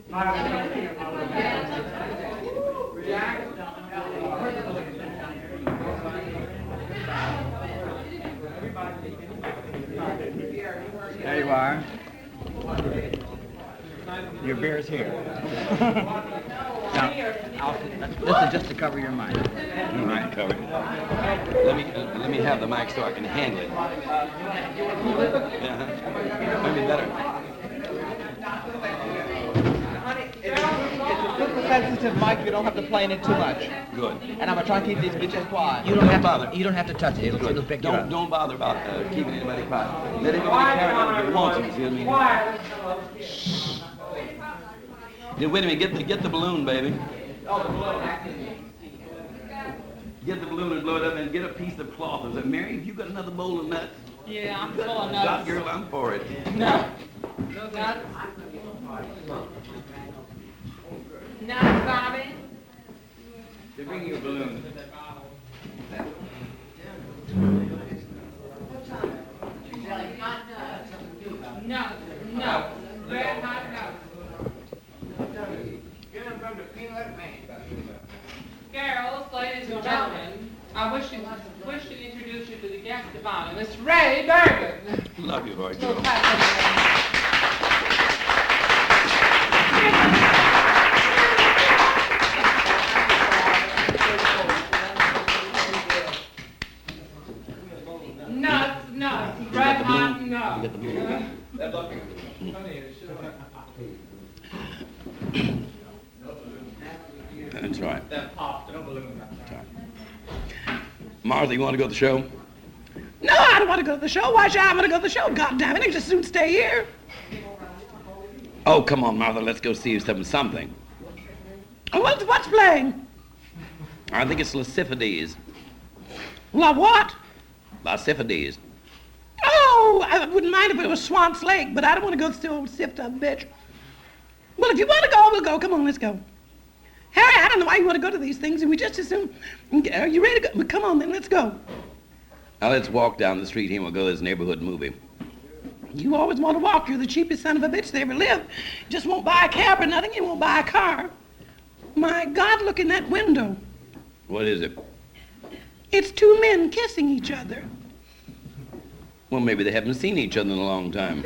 There you are. Your beer's here. Now, this is just to cover your mic. All right, cover it. Let me have the mic so I can handle it. Yeah, maybe better. It's a super sensitive mic. You don't have to play in it too much. Good. And I'm gonna try and keep these bitches quiet. You don't have bother. to. You don't have to touch it. It'll pick you up. Don't bother about keeping anybody quiet. Let everybody carry on if they want to. See what I mean? Shh. Yeah, wait a minute. Get the balloon, baby. Oh, the balloon. Get the balloon and blow it up, and get a piece of cloth. Is that Mary? Have you got another bowl of nuts? Yeah, I'm full of nuts. God, girl, I'm for it. No. No nuts. Nuts, Bobby. They bring you a balloon. No. No. Red hot nuts. Get them from the peanut man. Girls, ladies and gentlemen, I wish to introduce you to the guest of honor, Miss Rae Bourbon. Love you, boy, So girl. Nuts, red hot nuts. You got the balloon. That's right. That pop, no balloon. That's right. Martha, you want to go to the show? No, I don't want to go to the show. Why should I want to go to the show? God damn it, I just soon stay here. Oh, come on, Martha, let's go see something. Oh, what's playing? I think it's Lasiphides. La what? Lasiphides. Oh, I wouldn't mind if it was Swamp's Lake, but I don't want to go to the old sift up bitch. Well, if you want to go, we'll go. Come on, let's go. Harry, I don't know why you want to go to these things, and we just assume. Are you ready to go? Well, come on, then, let's go. Now let's walk down the street here and we'll go to this neighborhood movie. You always want to walk. You're the cheapest son of a bitch they ever lived. Just won't buy a cab or nothing. You won't buy a car. My God, look in that window. What is it? It's two men kissing each other. Well, maybe they haven't seen each other in a long time.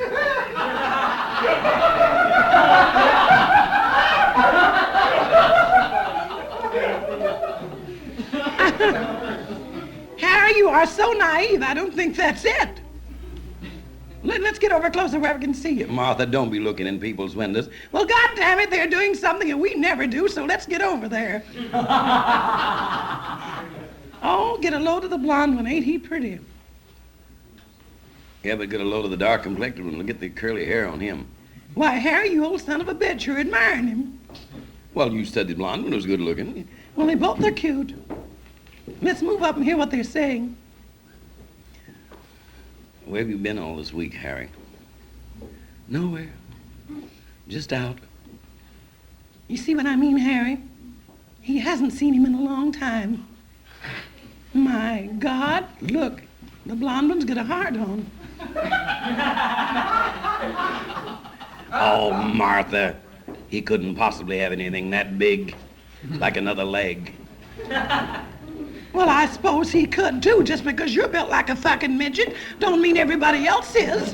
Harry, you are so naive. I don't think that's it. Let's get over closer where we can see you. Martha, don't be looking in people's windows. Well, God damn it, they're doing something that we never do, so let's get over there. Oh, get a load of the blonde one. Ain't he pretty? Yeah, but get a load of the dark complected one. Look at the curly hair on him. Why, Harry, you old son of a bitch, you're admiring him. Well, you said the blonde one was good looking. Well, they both are cute. Let's move up and hear what they're saying. Where have you been all this week, Harry? Nowhere. Just out. You see what I mean, Harry? He hasn't seen him in a long time. My God, look, the blonde one's got a heart on. Oh, Martha, he couldn't possibly have anything that big, like another leg. Well, I suppose he could, too. Just because you're built like a fucking midget don't mean everybody else is.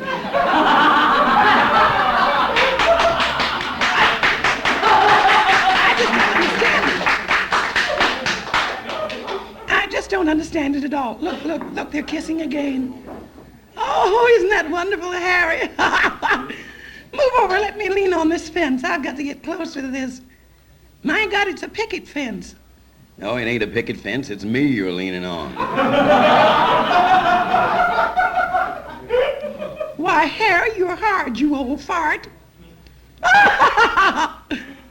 I just don't understand it at all. Look, they're kissing again. Oh, isn't that wonderful, Harry? Move over, let me lean on this fence. I've got to get closer to this. My God, it's a picket fence. No, it ain't a picket fence. It's me you're leaning on. Why, Harry, you're hard, you old fart.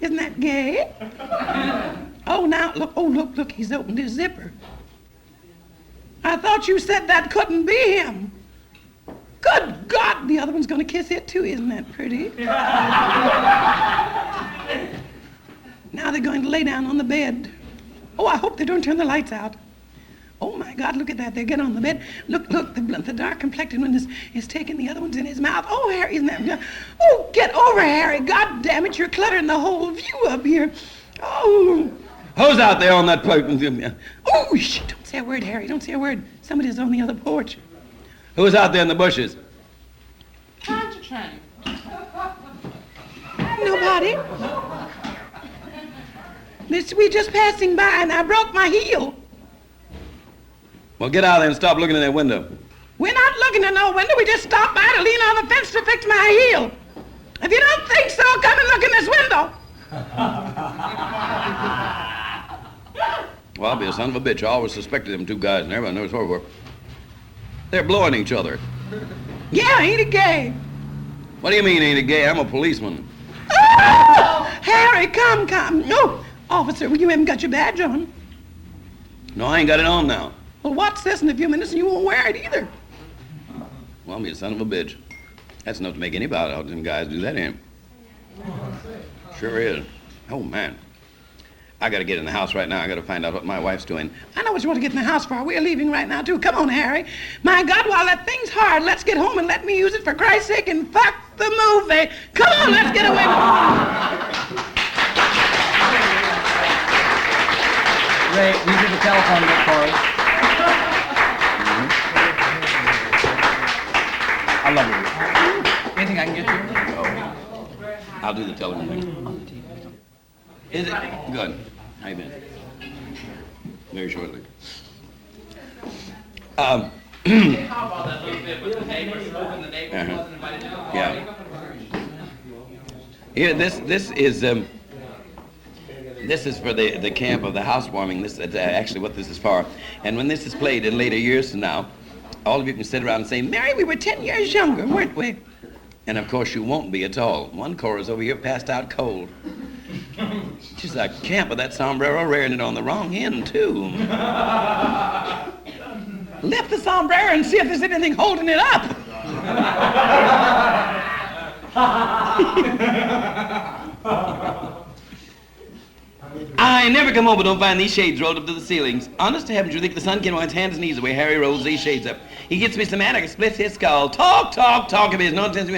Isn't that gay? Oh, now, look, he's opened his zipper. I thought you said that couldn't be him. Good God, the other one's going to kiss it, too. Isn't that pretty? Now they're going to lay down on the bed. Oh, I hope they don't turn the lights out. Oh, my God, look at that. They get on the bed. Look, the dark-complected one is taking the other ones in his mouth. Oh, Harry, isn't that... Oh, get over, Harry. God damn it, you're cluttering the whole view up here. Oh. Who's out there on that porch? Oh, shh, don't say a word, Harry. Don't say a word. Somebody's on the other porch. Who's out there in the bushes? Concentrate. Nobody. We just passing by, and I broke my heel. Well, get out there and stop looking in that window. We're not looking in no window. We just stopped by to lean on the fence to fix my heel. If you don't think so, come and look in this window. Well, I'll be a son of a bitch. I always suspected them two guys, and everybody knows what for. They're blowing each other. Yeah, ain't it gay? What do you mean, ain't it gay? I'm a policeman. Oh, Harry, come. No, officer, you haven't got your badge on. No, I ain't got it on now. Well, watch this in a few minutes and you won't wear it either. Well, I'll be a son of a bitch. That's enough to make anybody out of them guys do that to him. Sure is. Oh, man. I got to get in the house right now. I got to find out what my wife's doing. I know what you want to get in the house for. We're leaving right now, too. Come on, Harry. My God, while that thing's hard, let's get home and let me use it for Christ's sake and fuck the movie. Come on, let's get away. Ray, will you do the telephone book for us? I love you. Anything I can get you? Oh. I'll do the telephone thing. Is it? Good. How you been? Very shortly. How about that little bit with the neighbors, hoping the neighbors wasn't invited to the party? Yeah. Here, this is for the camp of the housewarming. This is actually what this is for. And when this is played in later years from now, all of you can sit around and say, Mary, we were 10 years younger, weren't we? And of course you won't be at all. One chorus over here passed out cold. She's a camp with that sombrero rearing it on the wrong end, too. Lift the sombrero and see if there's anything holding it up. I never come home but don't find these shades rolled up to the ceilings. Honest to heavens, you think the sun can wind his hands and knees the way Harry rolls these shades up. He gets me so mad I can split his skull. Talk of his nonsense.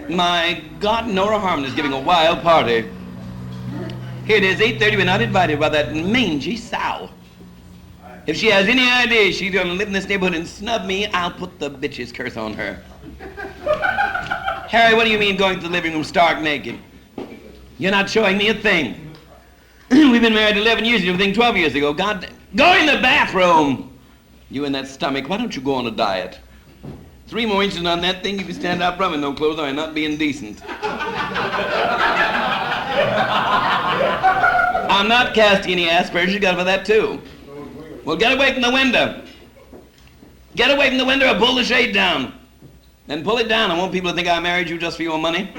My God, Nora Harmon is giving a wild party. Here it is, 8:30, we're not invited by that mangy sow. If she has any idea she's gonna live in this neighborhood and snub me, I'll put the bitch's curse on her. Harry, what do you mean going to the living room stark naked? You're not showing me a thing. We've been married 11 years, you did everything 12 years ago. God, go in the bathroom! You and that stomach, why don't you go on a diet? 3 more inches on that thing, you can stand out from it, no clothes on, and not being decent. I'm not casting any aspersions, you got for that too. Well, get away from the window. Get away from the window or pull the shade down. Then pull it down. I want people to think I married you just for your money.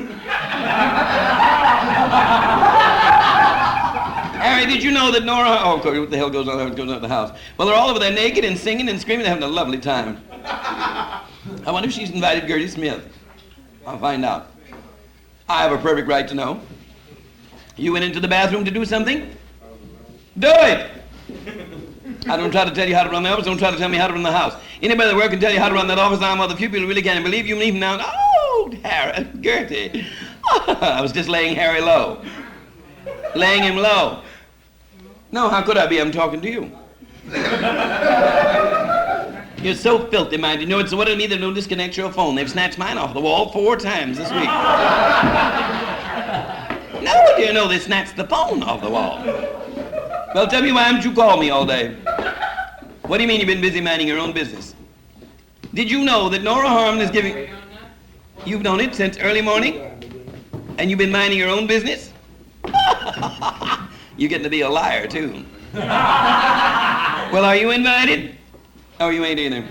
Harry, did you know that Nora... Oh, what the hell goes on at the house? Well, they're all over there naked and singing and screaming. They're having a lovely time. I wonder if she's invited Gertie Smith. I'll find out. I have a perfect right to know. You went into the bathroom to do something? Do it! I don't try to tell you how to run the office. Don't try to tell me how to run the house. Anybody that works can tell you how to run that office. I'm one of the few people who really can. And believe you me even now. Oh, Harry, Gertie. Oh, I was just laying Harry low. Laying him low. No, how could I be? I'm talking to you. You're so filthy, mind. You know it's what I need to do. Disconnect your phone. They've snatched mine off the wall 4 times this week. No, dear, no, they snatched the phone off the wall. Well, tell me, why haven't you called me all day? What do you mean you've been busy minding your own business? Did you know that Nora Harmon is giving... You've known it since early morning? And you've been minding your own business? You're getting to be a liar, too. Well, are you invited? Oh, you ain't either.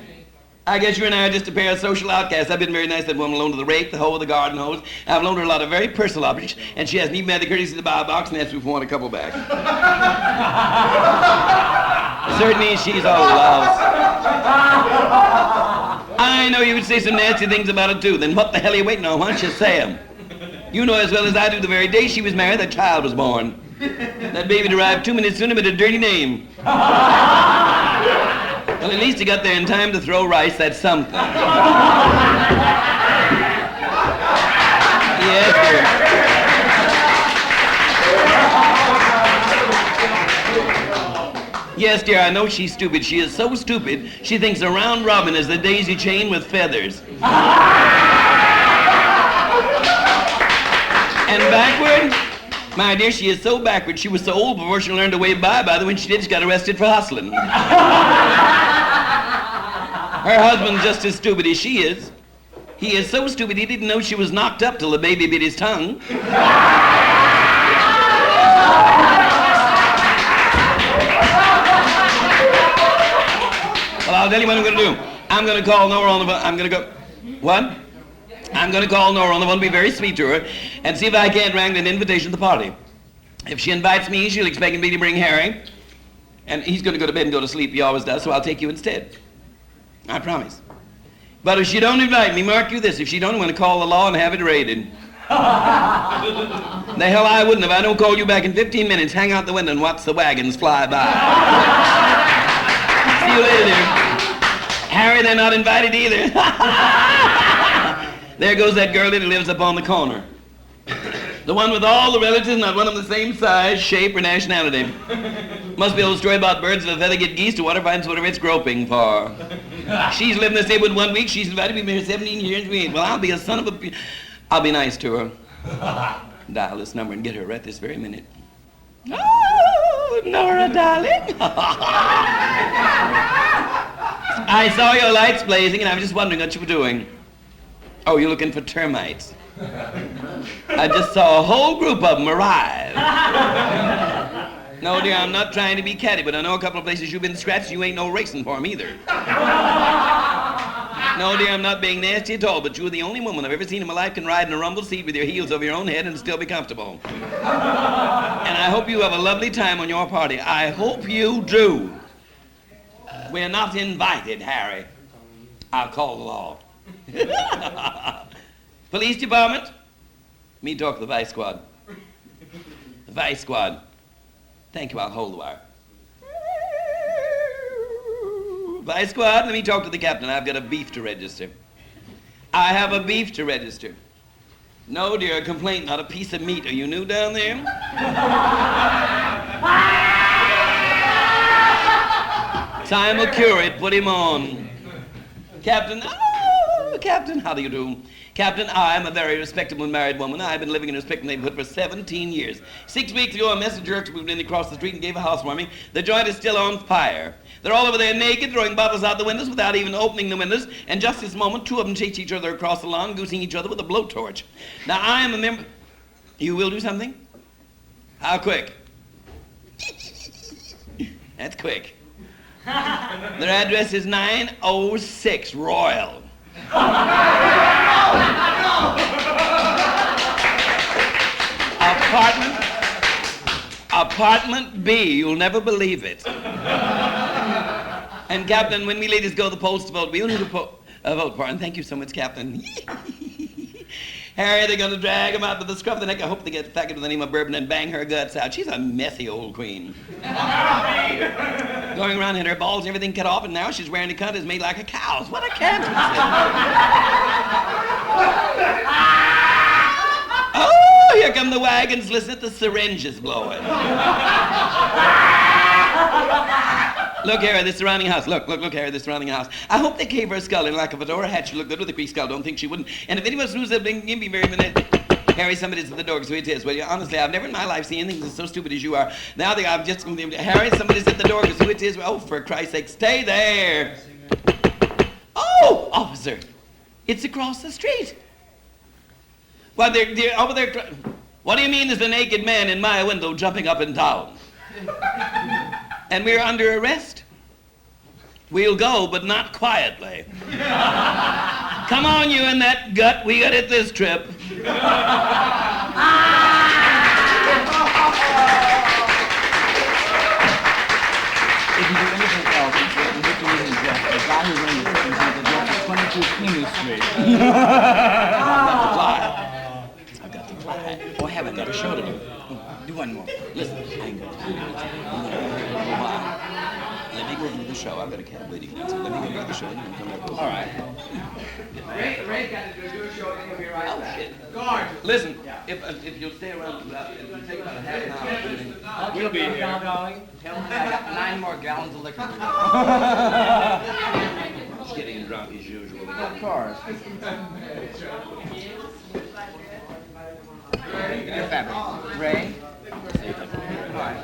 I guess you and I are just a pair of social outcasts. I've been very nice to that woman, loaned her the rake, the hoe, the garden hose. I've loaned her a lot of very personal objects, and she hasn't even had the courtesy to buy a box and asked me if we want a couple back. Certainly she's all lost. I know you would say some nasty things about it too. Then what the hell are you waiting on? Why don't you say them? You know as well as I do the very day she was married, that child was born. That baby arrived 2 minutes sooner, but a dirty name. Well, at least you got there in time to throw rice. That's something. Yes, dear. Yes, dear, I know she's stupid. She is so stupid, she thinks a round robin is a daisy chain with feathers. And backward? My dear, she is so backward. She was so old before she learned to wave bye-bye that when she did, she got arrested for hustling. Her husband's just as stupid as she is. He is so stupid he didn't know she was knocked up till the baby bit his tongue. Well, I'll tell you what I'm going to do. I'm going to call Nora on the phone. I'm going to go... What? I'm going to call Nora on the phone, be very sweet to her, and see if I can't wrangle an invitation to the party. If she invites me, she'll expect me to bring Harry, and he's going to go to bed and go to sleep. He always does, so I'll take you instead. I promise. But if she don't invite me, mark you this, if she don't, I'm going to call the law and have it raided. The hell I wouldn't if I don't call you back in 15 minutes, hang out the window and watch the wagons fly by. See you later, dear. Harry, they're not invited either. There goes that girl that lives up on the corner. The one with all the relatives, not one of them the same size, shape, or nationality. Must be an old story about birds of a feather get geese to water finds whatever it's groping for. She's lived in this neighborhood 1 week. She's invited me here 17 years. Well, I'll be a son of a... I'll be nice to her. Dial this number and get her right this very minute. Oh, Nora, darling. I saw your lights blazing, and I was just wondering what you were doing. Oh, you're looking for termites. I just saw a whole group of them arrive. No, dear, I'm not trying to be catty, but I know a couple of places you've been scratched. You ain't no racing for them either. No, dear, I'm not being nasty at all, but you're the only woman I've ever seen in my life can ride in a rumble seat with your heels over your own head and still be comfortable. And I hope you have a lovely time on your party. I hope you do. We're not invited, Harry. I'll call the law. Police department? Me talk to the vice squad. The vice squad. Thank you, I'll hold the wire. Vice squad, let me talk to the captain. I've got a beef to register. I have a beef to register. No, dear, a complaint, not a piece of meat. Are you new down there? Time will cure it. Put him on. Captain, Captain, how do you do? Captain, I am a very respectable married woman. I've been living in a respectable neighborhood for 17 years. 6 weeks ago, a messenger moved in across the street and gave a housewarming. The joint is still on fire. They're all over there naked, throwing bottles out the windows without even opening the windows. And just this moment, 2 of them chase each other across the lawn, goosing each other with a blowtorch. Now, I am a member... You will do something? How quick? That's quick. Their address is 906 Royal. Apartment B, you'll never believe it. And Captain, when we ladies go to the polls to vote, we'll need to vote for, and thank you so much, Captain. Harry, they're gonna drag him out with the scruff of the neck. I hope they get faggot with the name of Bourbon and bang her guts out. She's a messy old queen. Going around in her balls and everything cut off, and now she's wearing a cut that's made like a cow's. What a cancer. Oh, here come the wagons. Listen at the syringes blowing. Look, Harry, this surrounding house. Look, Harry, this surrounding house. I hope they gave her a skull in like a fedora hat. She'd look good with a crease skull. Don't think she wouldn't. And if anyone knows that, give me very minute. Harry, somebody's at the door, so it is. Well, honestly, I've never in my life seen anything that's so stupid as you are. Now that I've just... Harry, somebody's at the door, so it is. Oh, for Christ's sake, stay there. Oh, officer, it's across the street. Well, they're over there. What do you mean there's a naked man in my window jumping up and down? And we're under arrest? We'll go, but not quietly. Come on, you and that gut. We got it this trip. If you do anything else, you have to read the guy who ran the things on the door to 22 King Street. I've got to fly. Oh, have Yeah, but I got a show to do. Do one more. Listen, I ain't got to do it. Let me go do the show. I've got a cab waiting. So let me go do the show and then come back. All right. Ray's got to do a show and he'll be right back. Shit. Guard. Listen, if you'll stay around, it'll take about a half an hour. We'll be here. Tell me I got 9 more gallons of liquor. He's getting drunk as usual. Of course. You're fabulous. Ray? All right.